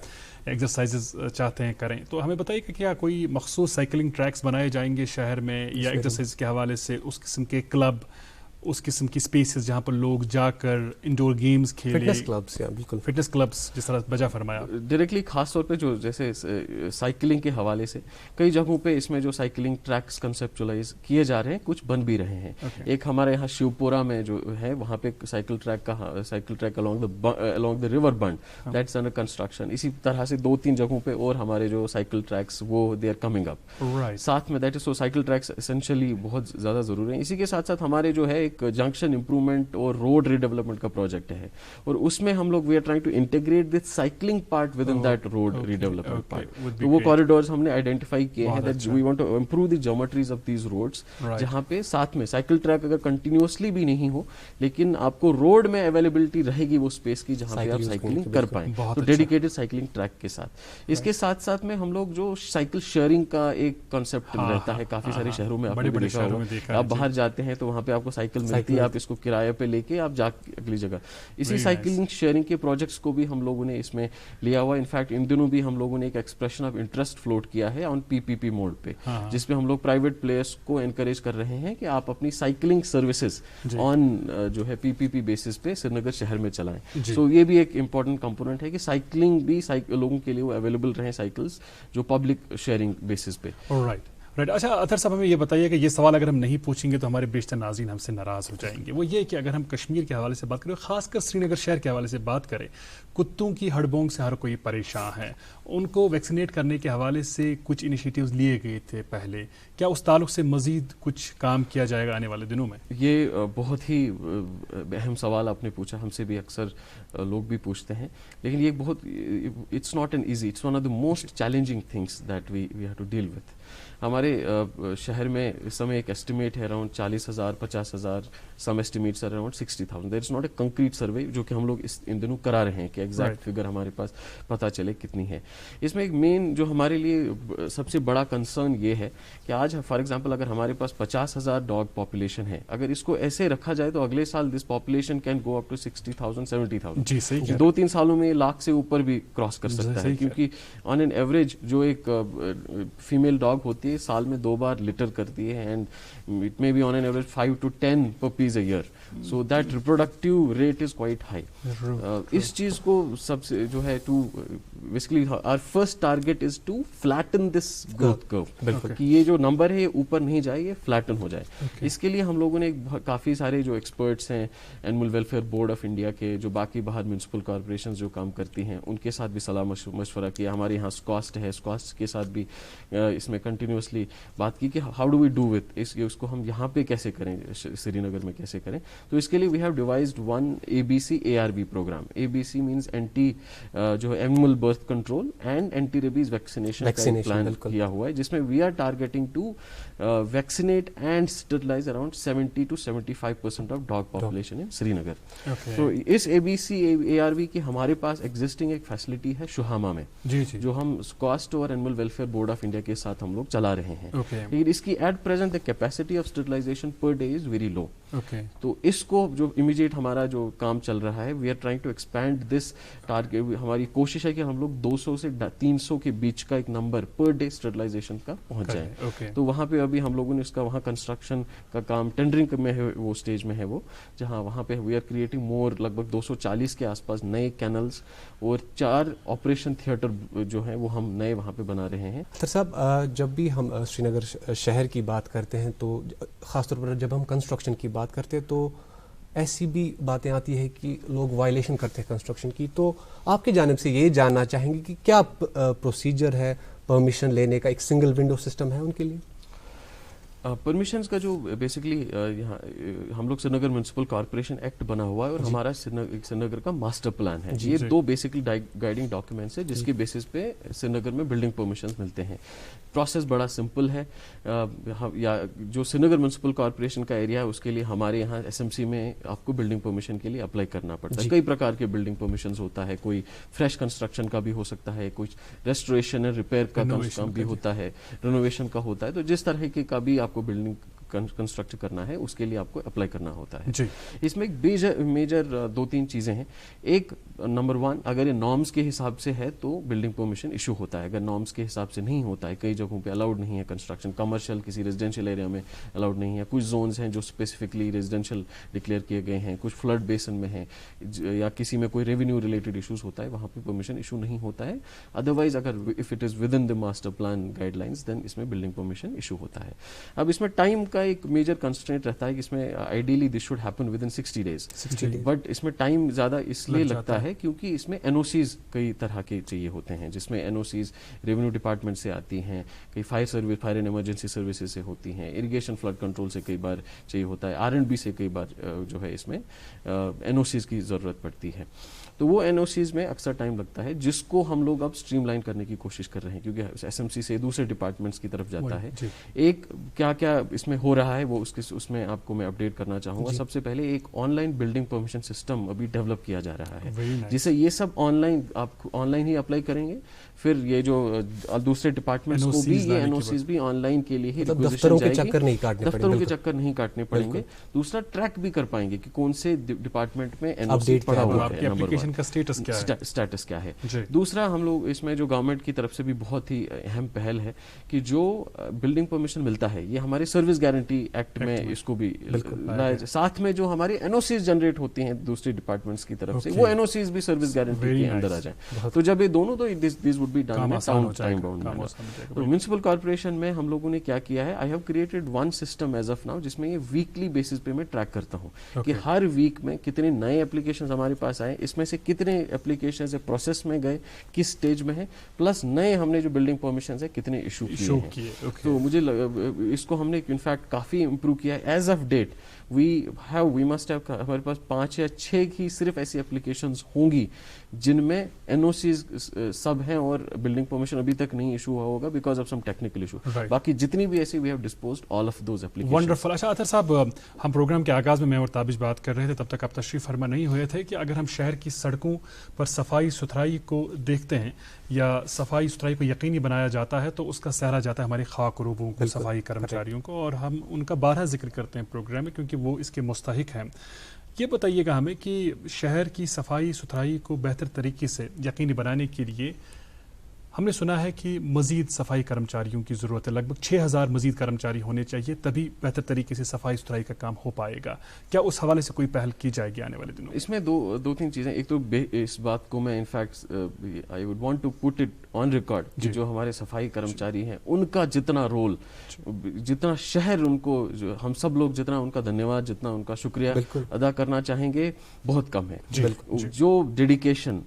ایکسرسائزز چاہتے ہیں کریں. تو ہمیں بتائیے کہ کیا کوئی مخصوص سائیکلنگ ٹریکس بنائے جائیں گے شہر میں, یا ایکسرسائز کے حوالے سے اس قسم کے کلب, اس قسم کی اسپیسز جہاں پر لوگ جا کر انڈور گیمز کھیلیں, فٹنس کلبس, یا بالکل فٹنس کلبس جس طرح بجا فرمایا ڈائریکٹلی. خاص طور پہ جو جیسے سائیکلنگ کے حوالے سے کئی جگہوں پہ اس میں جو سائیکلنگ ٹریکس کنسیپچولائز کیے جا رہے ہیں, کچھ بن بھی رہے ہیں. ایک ہمارے یہاں شیوپورہ میں جو ہے, وہاں پہ cycle track along the river bund that's under construction. اسی طرح سے 2-3 جگہوں پہ اور ہمارے جو سائیکل ٹریکس وہ they are coming up ساتھ میں. That is so cycle tracks essentially بہت زیادہ ضروری ہیں. اسی کے ساتھ ساتھ ہمارے جو ہے ایک جنکشن امپروومنٹ اور روڈ ری ڈیولپمنٹ کا پروجیکٹ ہے, اور اس میں ہم لوگ we are trying to integrate this cycling part within that road redevelopment part. تو وہ کوریڈورز ہم نے آئیڈینٹیفائی کیے ہیں that we want to improve the geometries of these roads, جہاں پہ ساتھ میں سائیکل ٹریک اگر کنٹینیوسلی بھی نہیں ہو لیکن آپ کو روڈ میں اویلیبلٹی رہے گی وہ اسپیس کی جہاں پہ آپ سائیکلنگ کر پائیں, تو ڈیڈیکیٹڈ سائیکلنگ ٹریک کے ساتھ. اس کے ساتھ ساتھ میں ہم لوگ جو سائیکل شیئرنگ کا ایک کانسیپٹ رہتا ہے کافی سارے شہروں میں, آپ نے دیکھا ہوگا, آپ باہر جاتے ہیں تو وہاں پہ آپ کو سائیکل ملتی ہے, آپ اس کو کرایہ پہ لے کے آپ جا اگلی جگہ. اسی سائیکلنگ شیئرنگ کے پروجیکٹس کو بھی ہم لوگوں نے اس میں لیا ہوا. انفیکٹ ان دنوں بھی ہم لوگوں نے ایک ایکسپریشن آف انٹرسٹ فلوٹ کیا ہے آن PPP موڈ پہ, جس پہ ہم لوگ پرائیویٹ پلیئرس کو انکریج کر رہے ہیں کہ آپ اپنی سائیکلنگ سروسز آن جو ہے PPP بیسس پہ سری نگر شہر میں چلائیں. سو یہ بھی ایک امپورٹنٹ کمپوننٹ ہے کہ سائیکلنگ بھی لوگوں کے لیے وہ اویلیبل رہیں سائیکلز جو پبلک شیئرنگ بیسس پہ. رائٹ. اچھا اطہر صاحب, ہمیں یہ بتائیے کہ یہ سوال اگر ہم نہیں پوچھیں گے تو ہمارے بیشتر ناظرین ہم سے ناراض ہو جائیں گے. وہ یہ کہ اگر ہم کشمیر کے حوالے سے بات کریں, خاص کر سری نگر شہر کے حوالے سے بات کریں, کتوں کی ہڑبونگ سے ہر کوئی پریشان ہے. ان کو ویکسینیٹ کرنے کے حوالے سے کچھ انیشیٹیوز لیے گئے تھے پہلے, کیا اس تعلق سے مزید کچھ کام کیا جائے گا آنے والے دنوں میں؟ یہ بہت ہی اہم سوال آپ نے پوچھا, ہم سے بھی اکثر لوگ بھی پوچھتے ہیں, لیکن یہ بہت it's not an easy, it's one of the most challenging things that we have to deal with. ہمارے شہر میں اس سمے ایک ایسٹیمیٹ ہے around 40,000 50,000, some estimates are around 60,000. There is not a concrete survey جو کہ ہم لوگ ان دنوں کرا رہے ہیں کہ ایگزیکٹ فگر ہمارے پاس پتہ چلے کتنی ہے. اس میں ایک مین جو ہمارے لیے سب سے بڑا کنسرن یہ ہے کہ آج فار ایگزامپل اگر ہمارے پاس 50,000 ڈاگ پاپولیشن ہے, اگر اس کو ایسے رکھا جائے تو اگلے سال this population can go up to 60,000 70,000. 2-3 سالوں میں 1,00,000 سے اوپر بھی کراس کر سکتا ہے, کیونکہ آن این ایوریج جو ایک فیمیل ڈاگ ہوتی ہے سال میں 2 بار لٹر کرتی ہے, and it may be on an average 5 to 10 puppies a year, so that reproductive rate is quite high. اس چیز کو سب سے جو ہے to basically our first target is to flatten this growth curve, کہ یہ جو نمبر ہے اوپر نہیں جائے, یہ فلیٹن ہو جائے. اس کے لیے ہم لوگوں نے کافی سارے جو ایکسپرٹس ہیں animal welfare board of India کے, جو باقی باہر میونسپل کارپوریشن جو کام کرتی ہیں, ان کے ساتھ بھی صلاح مشورہ کیا. ہمارے یہاں اسکاسٹ ہے, اسکاسٹ کے ساتھ بھی اس میں کنٹینیوسلی بات کی کہ how do we do with اس کو ہم یہاں پہ کیسے کریں, سری نگر میں کیسے کریں. تو اس کے لیے we have devised one ABC ARV program. ABC means anti جو animal birth control and anti rabies vaccination کا پلان کیا ہوا ہے, جس میں we are targeting to vaccinate and sterilize around 70 to 75% of dog population in Srinagar. تو اس ABC ARV کی ہمارے پاس ایگزسٹنگ ایک فیسلٹی ہے شہامہ میں, جو ہم اسکاسٹ اور animal welfare board of India کے ساتھ ہم لوگ چلا رہے ہیں. لیکن اس کی at present the capacity of sterilization per day is very low. تو اس کو جو امیڈیٹ ہمارا جو کام چل رہا ہے, we are trying to expand this target. ہماری کوشش ہے کہ ہم لوگ 200 سے 300 کے بیچ کا ایک نمبر پر ڈے اسٹرلائزیشن کا پہنچ جائے. تو وہاں پہ ابھی ہم لوگوں نے اس کا وہاں کنسٹرکشن کا کام ٹینڈرنگ میں ہے, وہ اسٹیج میں ہے وہ, جہاں وہاں پہ وی آر کریٹنگ مور لگ بھگ 240 کے آس پاس نئے کینلز اور 4 آپریشن تھیٹر جو ہیں وہ ہم نئے وہاں پہ بنا رہے ہیں. سر صاحب, جب بھی ہم سری نگر شہر کی بات کرتے ہیں تو خاص طور پر جب ہم کنسٹرکشن کی بات کرتے ہیں تو ایسی بھی باتیں آتی ہے کہ لوگ وائلیشن کرتے ہیں کنسٹرکشن کی. تو آپ کی جانب سے یہ جاننا چاہیں گے کہ کیا پروسیجر ہے پرمیشن لینے کا, ایک سنگل ونڈو سسٹم ہے ان کے لیے؟ پرمیشنز کا جو بیسکلی یہاں ہم لوگ سری نگر میونسپل کارپوریشن ایکٹ بنا ہوا ہے, اور ہمارا سری نگر کا ماسٹر پلان ہے. یہ 2 بیسکلی گائیڈنگ ڈاکیومنٹس ہیں جس کی بیسس پہ سری نگر میں بلڈنگ پرمیشنز ملتے ہیں. پروسیس بڑا سمپل ہے. یا جو سری نگر میونسپل کارپوریشن کا ایریا ہے اس کے لیے ہمارے یہاں SMC میں آپ کو بلڈنگ پرمیشن کے لیے اپلائی کرنا پڑتا ہے. کئی پرکار کے بلڈنگ پرمیشنز ہوتا ہے, کوئی فریش کنسٹرکشن کا بھی ہو سکتا ہے, کچھ ریسٹوریشن اینڈ ریپیئر کا کام بھی ہوتا ہے, رینوویشن کا ہوتا ہے. تو جس طرح کے کا بھی آپ کو بلڈنگ کنسٹرکٹ کرنا ہے اس کے لیے آپ کو اپلائی کرنا ہوتا ہے. اس میں ایک میجر 2-3 چیزیں ہیں. ایک نمبر 1, اگر یہ نارمز کے حساب سے ہے تو بلڈنگ پرمیشن ایشو ہوتا ہے. اگر نارمز کے حساب سے نہیں ہوتا ہے, کئی جگہوں پہ الاؤڈ نہیں ہے کنسٹرکشن, کمرشل کسی ریزیڈینشیل ایریا میں الاؤڈ نہیں ہے, کچھ زونز ہیں جو اسپیسیفکلی ریزیڈینشیل ڈکلیئر کیے گئے ہیں, کچھ فلڈ بیسن میں ہیں, یا کسی میں کوئی ریونیو ریلیٹڈ ایشوز ہوتا ہے, وہاں پہ پرمیشن ایشو نہیں ہوتا ہے. ادروائز اگر if it is within the master plan guidelines then اس میں بلڈنگ پرمیشن ایشو ہوتا ہے. اب اس میں ٹائم کا ایک میجر کنسٹرینٹ رہتا ہے کہ اس میں ideally this should happen within 60 days, but اس میں ٹائم زیادہ اس لیے لگتا ہے کیونکہ اس میں NOCs کئی طرح کے چاہیے ہوتے ہیں, جس میں NOCs ریونیو ڈپارٹمنٹ سے آتی ہیں, کئی فائر اینڈ ایمرجنسی سروسز سے ہوتی ہیں, اریگیشن فلڈ کنٹرول سے کئی بار چاہیے ہوتا ہے, R&B سے کئی بار جو ہے اس میں NOCs کی ضرورت پڑتی ہے. تو وہ NOCs میں اکثر ٹائم لگتا ہے, جس کو ہم لوگ اب اسٹریم لائن کرنے کی کوشش کر رہے ہیں, کیونکہ SMC سے دوسرے ڈپارٹمنٹس کی طرف جاتا ہے. ایک کیا کیا اس میں ہو رہا ہے وہ اس میں آپ کو میں اپڈیٹ کرنا چاہوں گا. سب سے پہلے ایک on line building permission system ابھی ڈیولپ کیا جا رہا ہے, جسے یہ سب آن لائن ہی اپلائی کریں گے. پھر یہ جو دوسرے ڈپارٹمنٹس کو بھی یہ NOCs بھی آن لائن کے لیے ہی دفتروں کے چکر نہیں کاٹنے پڑیں گے. دوسرا ٹریک بھی کر پائیں گے کہ کون سے ڈپارٹمنٹ میں NOC پڑا ہوا ہے, اپلیکیشن کا اسٹیٹس کیا ہے. دوسرا ہم لوگ اس میں جو گورنمنٹ کی طرف سے بھی بہت ہی اہم پہل ہے کہ جو بلڈنگ پرمیشن ملتا ہے یہ ہمارے سروس گارنٹی ایکٹ میں اس کو بھی ساتھ میں جو ہمارے NOCs جنریٹ ہوتی ہیں دوسری ڈپارٹمنٹس کی طرف سے, وہ NOCs بھی سروس گارنٹی کے اندر آ جائیں. تو جب یہ دونوں تو these will be done time bound. تو میونسپل کارپوریشن میں ہم لوگوں نے کیا کیا ہے, I have created one system as of now, جس میں یہ ویکلی بیسس پہ میں ٹریک کرتا ہوں کہ ہر ویک میں کتنے نئے اپلیکیشنز ہمارے پاس آئے, اس میں سے کتنے اپلیکیشنز پروسیس میں گئے, کس سٹیج میں ہیں, پلس نئے ہم نے جو بلڈنگ پرمیشنز ہیں کتنے ایشو کیے ہیں. تو مجھے اس کو ہم نے انفیکٹ کافی امپروو کیا ہے. As of date we must have, ہمارے پاس 5 یا 6 ہی صرف ایسی اپلیکیشنز ہوں گی جن میں NOCs سب ہیں اور بلڈنگ پرمیشن ابھی تک نہیں ایشو ہوا ہوگا because of some technical issue. باقی جتنی بھی ایسی we have disposed all of those applications. Wonderful. اچھا اطہر صاحب, ہم پروگرام کے آغاز میں اور تابش بات کر رہے تھے, تب تک آپ تشریف فرما نہیں ہوئے تھے کہ اگر ہم شہر کی سڑکوں پر صفائی ستھرائی کو دیکھتے ہیں یا صفائی ستھرائی کو یقینی بنایا جاتا ہے تو اس کا سہرا جاتا ہے ہمارے خاک روبوں کو, صفائی کرمچاریوں کو, اور ہم ان کا بارہا ذکر کرتے ہیں پروگرام میں کیونکہ وہ اس کے مستحق ہیں. یہ بتائیے گا ہمیں کہ شہر کی صفائی ستھرائی کو بہتر طریقے سے یقینی بنانے کے لیے ہم نے سنا ہے کہ مزید صفائی کرمچاریوں کی ضرورت ہے، لگ بھگ 6000 مزید کرمچاری ہونے چاہیے، تبھی بہتر طریقے سے صفائی ستھرائی کا کام ہو پائے گا. کیا اس حوالے سے کوئی پہل کی جائے گی آنے والے دنوں؟ اس میں دو تین چیزیں. ایک تو اس بات کو میں in fact I would want to put it on record کہ جو ہمارے صفائی کرمچاری ہیں ان کا جتنا رول، جتنا شہر ان کو، ہم سب لوگ جتنا ان کا دھنیواد، جتنا ان کا شکریہ ادا کرنا چاہیں گے، بہت کم ہے. جو ڈیڈیکیشن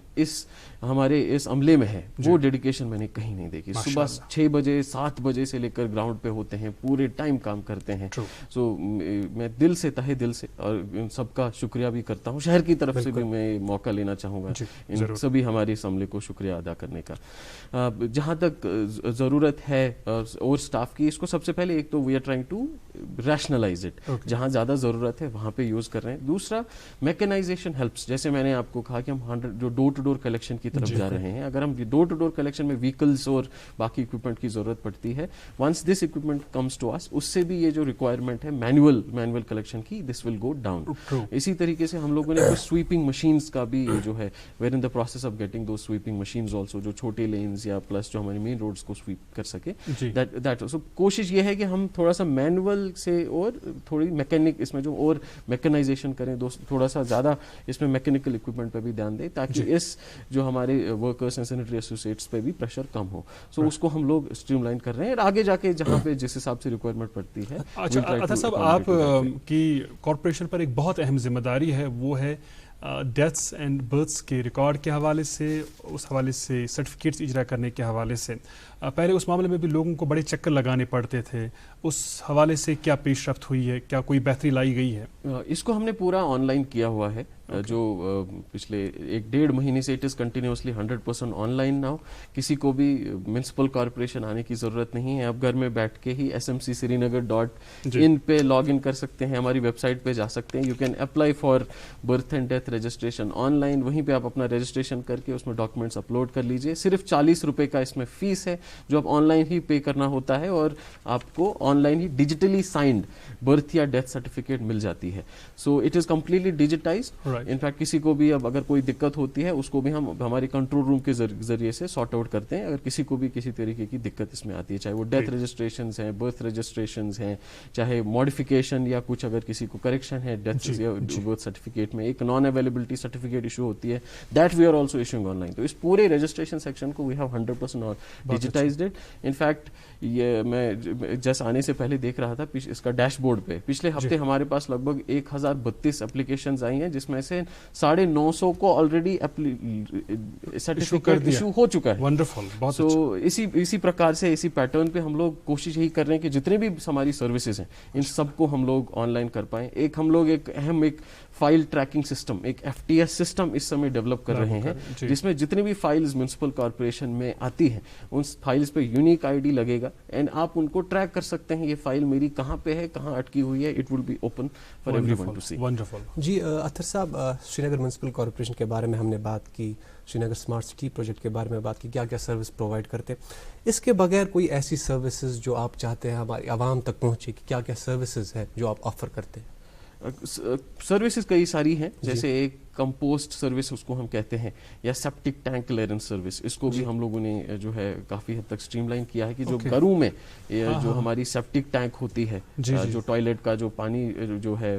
ہمارے اس عملے میں ہے، وہ ڈیڈیکیشن میں نے کہیں نہیں دیکھی. صبح 6 بجے 7 بجے سے لے کر گراؤنڈ پہ ہوتے ہیں، پورے ٹائم کام کرتے ہیں. سو میں دل سے، تہہ دل سے اور ان سب کا شکریہ بھی کرتا ہوں. شہر کی طرف سے بھی میں موقع لینا چاہوں گا ان سبھی ہمارے اس عملے کو شکریہ ادا کرنے کا. جہاں تک ضرورت ہے اور اسٹاف کی، اس کو سب سے پہلے ایک تو we are trying to rationalise it. جہاں زیادہ ضرورت ہے وہاں پہ یوز کر رہے ہیں. دوسرا میکنائزیشن ہیلپس. جیسے میں نے آپ کو کہا کہ ہم 100 جو ڈور ٹو ڈور کلیکشن کی طرف جا رہے ہیں، اگر ہم ڈور ٹو ڈور کلیکشن میں ویکلز اور باقی اکوپمنٹ کی ضرورت پڑتی ہے، once this equipment comes to us, اس سے بھی یہ جو ریکوائرمنٹ ہے مینول کلیکشن کی، دس ول گو ڈاؤن. اسی طریقے سے ہم لوگوں نے کچھ سویپنگ مشینز کا بھی جو ہے، we're in the process of getting those sweeping machines also, جو چھوٹے لینز یا پلس جو ہمارے مین روڈز کو سویپ کر سکے. سو کوشش یہ ہے کہ ہم تھوڑا سا مینول سے اور تھوڑی میکینک اس میں جو اور میکنائزیشن کریں، تھوڑا سا زیادہ اس میں میکینیکل اکوپمنٹ پہ بھی دھیان دیں، تاکہ اس جو ہمارے ورکرس اینڈ سینیٹری ایسوسیٹس پہ بھی پریشر کم ہو. سو اس کو ہم لوگ اسٹریم لائن کر رہے ہیں، اور آگے جا کے جہاں پہ جس حساب سے ریکوائرمنٹ پڑتی ہے. اچھا عطا صاحب، آپ کی کارپوریشن پر ایک بہت اہم ذمہ داری ہے، وہ ہے ڈیتھس اینڈ برتھس کے ریکارڈ کے حوالے سے، اس حوالے سے سرٹیفکیٹس اجرا کرنے کے حوالے سے. پہلے اس معاملے میں بھی لوگوں کو بڑے چکر لگانے پڑتے تھے، اس حوالے سے کیا پیش رفت ہوئی ہے؟ کیا کوئی بہتری لائی گئی ہے؟ اس کو ہم نے پورا آن لائن کیا ہوا ہے. جو پچھلے 1-1.5 مہینے سے it is continuously 100% on line now. کسی کو بھی میونسپل کارپوریشن آنے کی ضرورت نہیں ہے. آپ گھر میں بیٹھ کے ہی smcsrinagar.in پہ لاگ ان کر سکتے ہیں، ہماری ویب سائٹ پہ جا سکتے ہیں. You can apply for birth and death registration on line. وہیں پہ آپ اپنا رجسٹریشن کر کے اس میں ڈاکومنٹس اپلوڈ کر لیجئے. صرف 40 روپے کا اس میں فیس ہے جو آپ آن لائن ہی پے کرنا ہوتا ہے، اور آپ کو on line he digitally signed birth یا ڈیتھ سرٹیفکیٹ مل جاتی ہے. So it is completely digitised. In fact کسی کو بھی اب اگر کوئی دقت ہوتی ہے، اس کو بھی ہم ہماری کنٹرول روم کے ذریعے سے سارٹ آؤٹ کرتے ہیں. اگر کسی کو بھی کسی طریقے کی دقت اس میں آتی ہے، چاہے وہ ڈیتھ رجسٹریشنز ہیں، برتھ رجسٹریشنز ہیں، چاہے ماڈیفیکیشن یا کچھ اگر کسی کو کریکشن ہے ڈیتھ یا برتھ سرٹیفکیٹ میں، ایک نان اویلیبلٹی سرٹیفکیٹ ایشو ہوتی ہے، that we are also issuing online. تو اس پورے رجسٹریشن سیکشن کو we have 100% digitised it. In fact یہ میں جیسے آنے سے پہلے دیکھ رہا تھا اس کا ڈیش بورڈ پہ پچھلے ہفتے ہمارے پاس لگ بھگ 1032 اپلیکیشنز آئی ہیں، جس میں سے 950 کو آلریڈی سرٹیفکیٹ ایشو ہو چکا ہے. ونڈرفل. سو اسی پرکار سے اسی پیٹرن پہ ہم لوگ کوشش یہی کر رہے ہیں کہ جتنے بھی ہماری سروسز ہیں ان سب کو ہم لوگ آن لائن کر پائیں. ہم لوگ ایک اہم فائل ٹریکنگ سسٹم، ایک FTS سسٹم اس سمے ڈیولپ کر رہے ہیں، جس میں جتنی بھی فائلز میونسپل کارپوریشن میں آتی ہیں ان فائلز پہ یونیک ID لگے گا، اینڈ آپ ان کو ٹریک کر سکتے ہیں. یہ فائل میری کہاں پہ ہے، کہاں اٹکی ہوئی ہے. It will be open for everyone to see. جی اطہر صاحب، سری نگر میونسپل کارپوریشن کے بارے میں ہم نے بات کی، سری نگر اسمارٹ سٹی پروجیکٹ کے بارے میں بات کی، کیا کیا سروس پرووائڈ کرتے ہیں. اس کے بغیر کوئی ایسی سروسز جو آپ چاہتے ہیں ہماری عوام تک پہنچے، کہ کیا کیا سروسز ہیں جو آپ آفر کرتے ہیں؟ سروسز کئی ساری ہیں، جیسے ایک کمپوسٹ سروس اس کو ہم کہتے ہیں، یا سیپٹک ٹینک کلیئرنس سروس. اس کو بھی ہم لوگوں نے جو ہے کافی حد تک اسٹریم لائن کیا ہے کہ جو گھروں میں جو ہماری سیپٹک ٹینک ہوتی ہے، جو ٹوائلٹ کا جو پانی جو ہے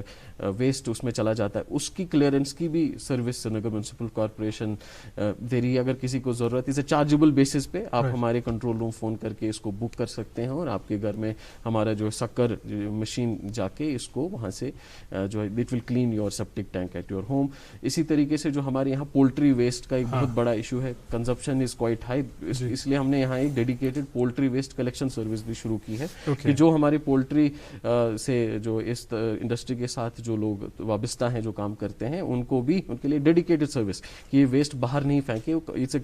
ویسٹ اس میں چلا جاتا ہے، اس کی کلیئرنس کی بھی سروس سری نگر میونسپل کارپوریشن دے رہی ہے. اگر کسی کو ضرورت ہے چارجیبل بیسس پہ آپ ہمارے کنٹرول روم فون کر کے اس کو بک کر سکتے ہیں، اور آپ کے گھر میں ہمارا جو سکر مشین جا کے اس کو وہاں سے جو ہے it will clean your septic tank at your home. اسی طریقے سے جو ہمارے یہاں پولٹری ویسٹ کا ایک بہت بڑا ایشو ہے، کنزمپشن از کوائٹ ہائی، اس لیے ہم نے یہاں ایک dedicated poultry waste collection service بھی شروع کی ہے، کہ جو ہمارے پولٹری سے جو اس انڈسٹری کے ساتھ جو لوگ وابستہ ہیں، جو کام کرتے ہیں، ان کو بھی ان کے لیے ڈیڈیکیٹڈ سروس کہ یہ ویسٹ باہر نہیں پھینکے.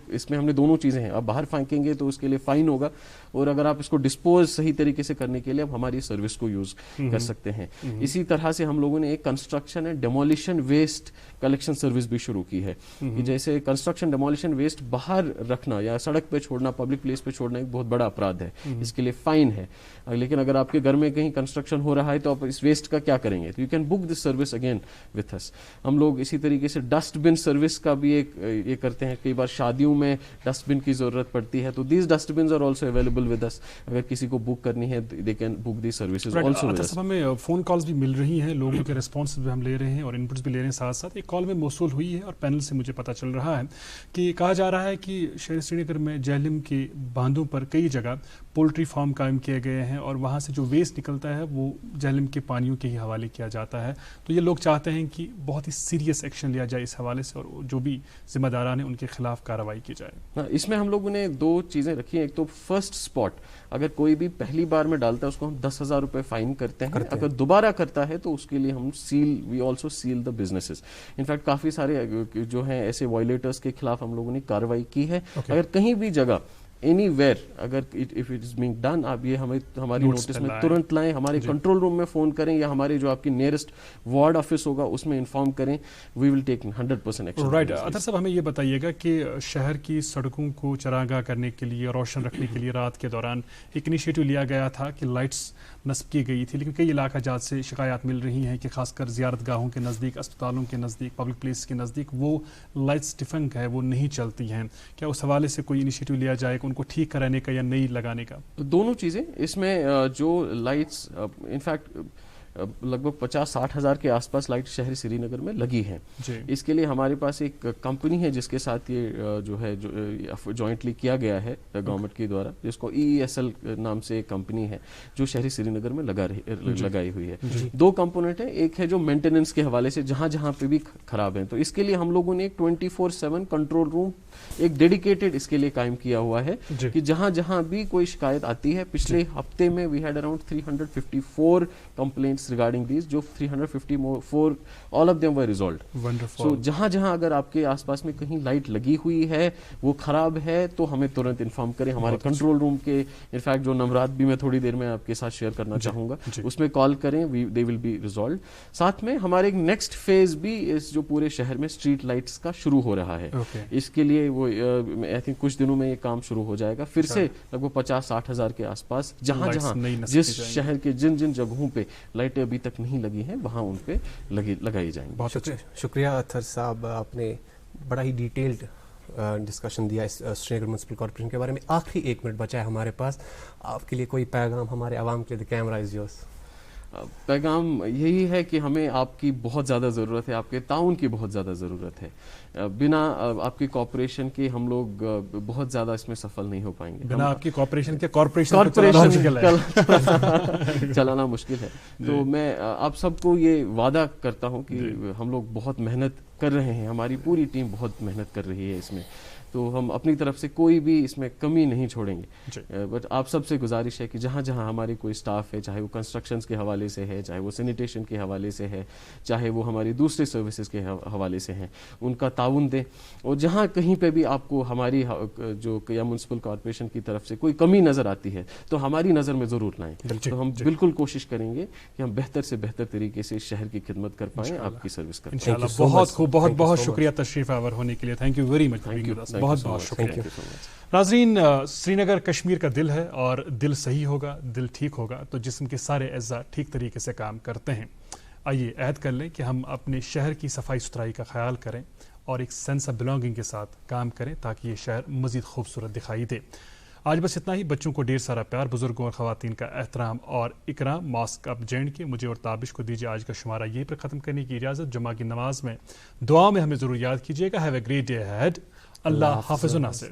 اس میں ہم نے دونوں چیزیں ہیں، آپ باہر پھینکیں گے تو اس کے لیے فائن ہوگا، اور اگر آپ اس کو ڈسپوز صحیح طریقے سے کرنے کے لیے آپ ہماری سروس کو یوز کر سکتے ہیں. اسی طرح سے ہم لوگوں نے ایک construction and demolition waste collection collection service بھی شروع کی ہے کہ جیسے کنسٹرکشن ڈیمولیشن ویسٹ باہر رکھنا یا سڑک پہ چھوڑنا, پبلک پلیس پہ چھوڑنا ایک بہت بڑا اپرادھ ہے, اس کے لیے فائن ہے. لیکن اگر آپ کے گھر میں کہیں کنسٹرکشن ہو رہا ہے تو آپ اس ویسٹ کا کیا کریں گے؟ You can book this service again with us. ہم لوگ اسی طریقے سے ڈسٹ بن سروس کا بھی ایک یہ کرتے ہیں. کئی بار شادیوں میں ڈسٹ بن کی ضرورت پڑتی ہے تو these dustbins are also available with us. اگر کسی کو بک کرنی ہے they can book the services also with us. ہمیں فون کالز بھی مل رہی ہیں, لوگوں کے ریسپانس بھی ہم لے رہے ہیں اور انپٹس بھی لے رہے ہیں. ساتھ ساتھ ایک کال میں موصول ہوئی ہے اور پینل سے مجھے پتہ چل رہا ہے کہ کہا جا رہا ہے کہ شہر سری نگر میں جہلم کے باندھوں پر کئی جگہ پولٹری فارم قائم کیے گئے ہیں اور وہاں سے جو ویسٹ نکلتا ہے وہ جہلم کے پانیوں کے ہی حوالے کیا جاتا ہے. تو یہ لوگ چاہتے ہیں کہ بہت ہی سیریس ایکشن لیا جائے اس حوالے سے اور جو بھی ذمہ داران ہیں ان کے خلاف کارروائی کی جائے. اس میں ہم لوگوں نے دو چیزیں رکھی ہیں. ایک تو فرسٹ اسپاٹ, اگر کوئی بھی پہلی بار میں ڈالتا ہے اس کو ہم 10,000 روپے فائن کرتے ہیں. اگر دوبارہ کرتا ہے تو اس کے لیے ہم we also sell the businesses. In fact کافی سارے جو ہیں ایسے وائلیٹرز کے خلاف ہم لوگوں نے کارروائی کی ہے. اگر کہیں بھی جگہ اینی ویئر اگر if it is being done, آپ یہ ہماری نوٹس میں ترنت لائیں, ہمارے کنٹرول روم میں فون کریں یا ہمارے جو آپ کی نیئرسٹ وارڈ آفس ہوگا اس میں انفارم کریں. وی ول ٹیک 100% ایکشن. رائٹ. اطہر صاحب ہمیں یہ بتائیے گا کہ شہر کی سڑکوں کو چراگاہ کرنے کے لیے, روشن رکھنے کے لیے رات کے دوران ایک انیشیٹو لیا گیا تھا کہ لائٹس نصب کی گئی تھی, لیکن کئی علاقہ جات سے شکایات مل رہی ہیں کہ خاص کر زیارت گاہوں کے نزدیک, اسپتالوں کے نزدیک, پبلک پلیس کے نزدیک وہ لائٹس ڈیفنگ ہے, وہ نہیں چلتی ہیں. کیا اس حوالے سے کوئی انیشیٹو لیا جائے کہ ان کو ٹھیک کرانے کا یا نئی لگانے کا؟ دونوں چیزیں اس میں. جو لائٹس انفیکٹ لگ بھگ 50-60 ہزار کے آس پاس لائٹ شہر سری نگر میں لگی ہیں. اس کے لیے ہمارے پاس ایک کمپنی ہے جس کے ساتھ یہ جو ہے جوائنٹلی کیا گیا ہے گورنمنٹ کے دوارا, جس کو EESL نام سے ایک کمپنی ہے جو شہری سری نگر میں لگائی ہوئی ہے. دو کمپوننٹ ہیں, ایک ہے جو مینٹیننس کے حوالے سے جہاں جہاں پہ بھی خراب ہیں, تو اس کے لیے ہم لوگوں نے ایک 24/7 کنٹرول روم ایک ڈیڈیکیٹڈ اس کے لیے قائم کیا ہوا ہے کہ جہاں جہاں بھی کوئی شکایت آتی ہے. پچھلے ہفتے میں we had around 354 complaints regarding these, جو 354 all of them were resolved. Wonderful. So جہاں جہاں اگر آپ کے آس پاس میں کہیں لائٹ لگی ہوئی ہے وہ خراب ہے تو ہمیں ترنت انفارم کریں. ہمارے کنٹرول روم کے انفیکٹ جو نمبرات بھی میں تھوڑی دیر میں آپ کے ساتھ شیئر کرنا چاہوں گا, اس میں کال کریں, they will be resolved. ساتھ میں ہمارے ایک نیکسٹ فیز بھی اس جو پورے شہر میں اسٹریٹ لائٹس کا شروع ہو رہا ہے. اس کے لیے وہ آئی تھنک کچھ دنوں میں یہ کام شروع ہو جائے گا. پھر سے لگ بھگ 50-60 ہزار کے آس پاس جہاں جہاں جس شہر کے جن جن جگہوں پہ لائٹیں ابھی تک نہیں لگی ہیں وہاں ان پہ لگائی جائیں گی. بہت شکریہ اطہر صاحب, آپ نے بڑا ہی ڈیٹیلڈ ڈسکشن دیا اس سری نگر میونسپل کارپوریشن کے بارے میں. آخری 1 منٹ بچا ہے ہمارے پاس, آپ کے لیے کوئی پیغام ہمارے عوام کے لیے؟ دی کیمرا از یورز. پیغام یہی ہے کہ ہمیں آپ کی بہت زیادہ ضرورت ہے, آپ کے تعاون کی بہت زیادہ ضرورت ہے. بنا آپ کی کوآپریشن کے ہم لوگ بہت زیادہ اس میں سفل نہیں ہو پائیں گے. بنا آپ کی کوآپریشن کے کارپوریشن چلانا مشکل ہے. تو میں آپ سب کو یہ وعدہ کرتا ہوں کہ ہم لوگ بہت محنت کر رہے ہیں, ہماری پوری ٹیم بہت محنت کر رہی ہے اس میں, تو ہم اپنی طرف سے کوئی بھی اس میں کمی نہیں چھوڑیں گے. بٹ آپ سب سے گزارش ہے کہ جہاں جہاں ہماری کوئی سٹاف ہے, چاہے وہ کنسٹرکشنز کے حوالے سے ہے, چاہے وہ سینیٹیشن کے حوالے سے ہے, چاہے وہ ہماری دوسرے سروسز کے حوالے سے ہیں, ان کا تعاون دیں. اور جہاں کہیں پہ بھی آپ کو ہماری جو یا میونسپل کارپوریشن کی طرف سے کوئی کمی نظر آتی ہے تو ہماری نظر میں ضرور لائیں. تو ہم بالکل کوشش کریں گے کہ ہم بہتر سے بہتر طریقے سے شہر کی خدمت کر پائیں, آپ کی سروس کر پائیں. بہت خوب, بہت بہت شکریہ تشریف آور ہونے کے لیے. Thank you very much. بہت بہت شکریہ. ناظرین, سری نگر کشمیر کا دل ہے اور دل صحیح ہوگا, دل ٹھیک ہوگا تو جسم کے سارے اعضاء ٹھیک طریقے سے کام کرتے ہیں. آئیے عہد کر لیں کہ ہم اپنے شہر کی صفائی ستھرائی کا خیال کریں اور ایک سینس آف بلانگنگ کے ساتھ کام کریں تاکہ یہ شہر مزید خوبصورت دکھائی دے. آج بس اتنا ہی. بچوں کو ڈھیر سارا پیار, بزرگوں اور خواتین کا احترام اور اکرام. ماسک اپ جینڈ کے مجھے اور تابش کو دیجیے آج کا شمارہ یہیں پر ختم کرنے کی اجازت. جمعہ کی نماز میں دعا میں ہمیں ضرور یاد کیجیے گا. Have a great day ahead. اللہ حافظ و ناصر.